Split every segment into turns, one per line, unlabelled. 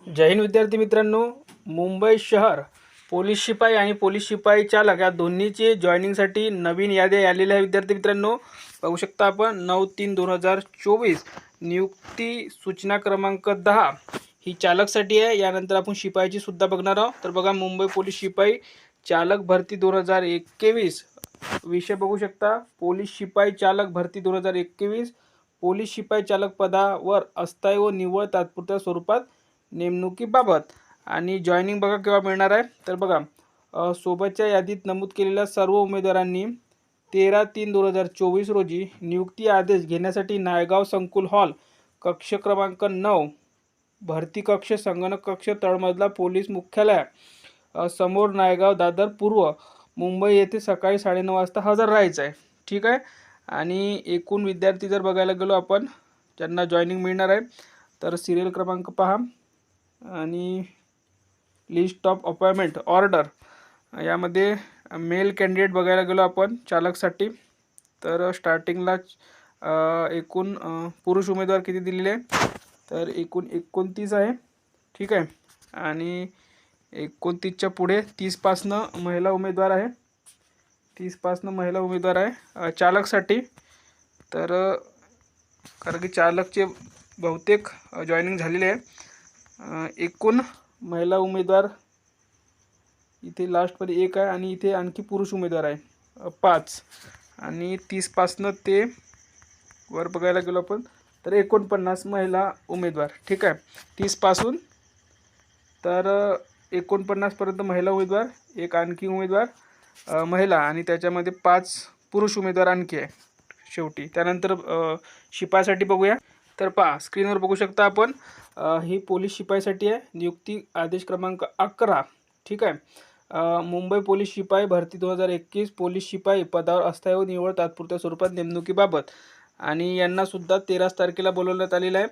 जय हिंद विद्यार्थी मित्रांनो, मुंबई शहर पोलीस शिपाई आणि पोलीस शिपाई चालक या दोन्हीचे जॉईनिंगसाठी नवीन याद्या आलेल्या आहे. विद्यार्थी मित्रांनो, बघू शकता आपण 9/3/2024 नियुक्ती सूचना क्रमांक 10 ही चालकसाठी आहे. यानंतर आपण शिपाईची सुद्धा बघणार आहोत. तर बघा, मुंबई पोलीस शिपाई चालक भरती 2021 विषय बघू शकता. पोलीस शिपाई चालक भरती 2021 पोलीस शिपाई चालक पदावर अस्थायी व निव्वळ तात्पुरत्या स्वरूपात नेमणुकीबाबत. आणि जॉईनिंग बघा केव्हा मिळणार आहे. तर बघा, सोबतच्या यादीत नमूद केलेल्या सर्व उमेदवारांनी 13/3/2024 रोजी नियुक्ती आदेश घेण्यासाठी नायगाव संकुल हॉल कक्ष क्रमांक 9 भरती कक्ष संगणक कक्ष तळमजला पोलीस मुख्यालय समोर नायगाव दादर पूर्व मुंबई येथे सकाळी 9:30 वाजता हजर राहायचं आहे. ठीक आहे. आणि एकूण विद्यार्थी जर बघायला गेलो आपण ज्यांना जॉईनिंग मिळणार आहे, तर सिरियल क्रमांक पहा आणि लिस्ट ऑफ अपॉइंटमेंट ऑर्डर यामध्ये मेल कॅन्डिडेट बघायला गेलो आपण चालकसाठी, तर स्टार्टिंगला एकूण पुरुष उमेदवार किती दिलेले आहे, तर एकूण 29 आहे. ठीक आहे. आणि 29च्या पुढे 30पासनं महिला उमेदवार आहे. 30पासनं महिला उमेदवार आहे चालकसाठी. तर कारण की चालकचे बहुतेक जॉईनिंग झालेले आहे. एकूण महिला उमेदवार इथे लास्टमध्ये 1 आहे आणि इथे आणखी पुरुष उमेदवार आहे 5. आणि 30पासनं ते वर बघायला गेलो आपण तर 49 महिला उमेदवार. ठीक आहे. 30पासून तर 49पर्यंत महिला उमेदवार, एक आणखी उमेदवार महिला आणि त्याच्यामध्ये 5 पुरुष उमेदवार आणखी आहे शेवटी. त्यानंतर शिपाईसाठी बघूया. तर पहा, स्क्रीनवर बघू शकता आपण ही पोलीस शिपाईसाठी आहे. नियुक्ती आदेश क्रमांक 11. ठीक आहे. मुंबई पोलीस शिपाई भरती 2021 पोलीस शिपाई पदावर अस्थायी व निव्वळ तात्पुरत्या स्वरूपात नेमणुकीबाबत. आणि यांना सुद्धा 13 तारखेला बोलवण्यात आलेलं आहे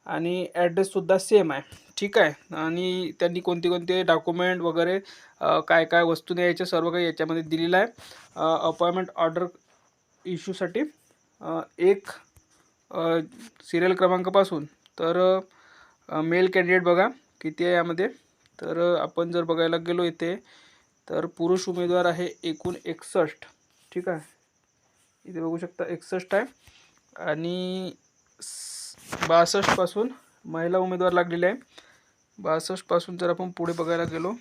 आणि ॲड्रेससुद्धा सेम आहे. ठीक आहे. आणि त्यांनी कोणते कोणते डॉक्युमेंट वगैरे काय काय वस्तू द्यायच्या सर्व काही याच्यामध्ये दिलेलं आहे. अपॉइंटमेंट ऑर्डर इश्यूसाठी एक सिरियल क्रमांकापासून तर मेल कॅन्डिडेट बघा किती आहे यामध्ये. तर आपण जर बघायला गेलो इथे तर पुरुष उमेदवार आहे एकूण 61. ठीक आहे. इथे बघू शकता 61 आहे. आणि 62पासून महिला उमेदवार लागलेले आहे. 62पासून जर आपण पुढे बघायला गेलो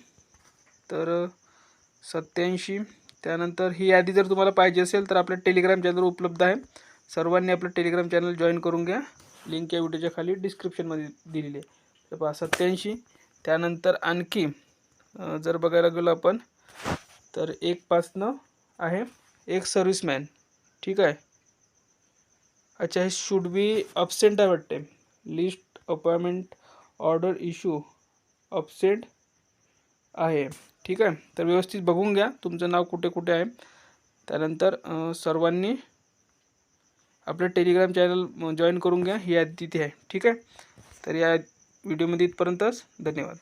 तर 87. त्यानंतर ही यादी जर तुम्हाला पाहिजे असेल तर आपल्या टेलिग्राम चॅनलवर उपलब्ध आहे. सर्वांनी आपलं टेलिग्राम चॅनल जॉईन करून घ्या. लिंक या व्हिडिओच्या खाली डिस्क्रिप्शनमध्ये दिलेली आहे. तर पहा 87. त्यानंतर आणखी जर बघायला गेलो आपण तर 1पासनं आहे एक सर्व्हिसमॅन. ठीक आहे. अच्छा, हे शुड बी अब्सेंट आहे वाटते. List appointment order issue absent आहे. ठीक आहे. तर व्यवस्थित बघून घ्या तुमचं नाव कुठे कुठे आहे. त्यानंतर सर्वांनी आपलं टेलिग्राम चॅनल जॉईन करून घ्या. ही यादी तिथे आहे. ठीक आहे. तर या व्हिडिओमध्ये इथपर्यंतच. धन्यवाद.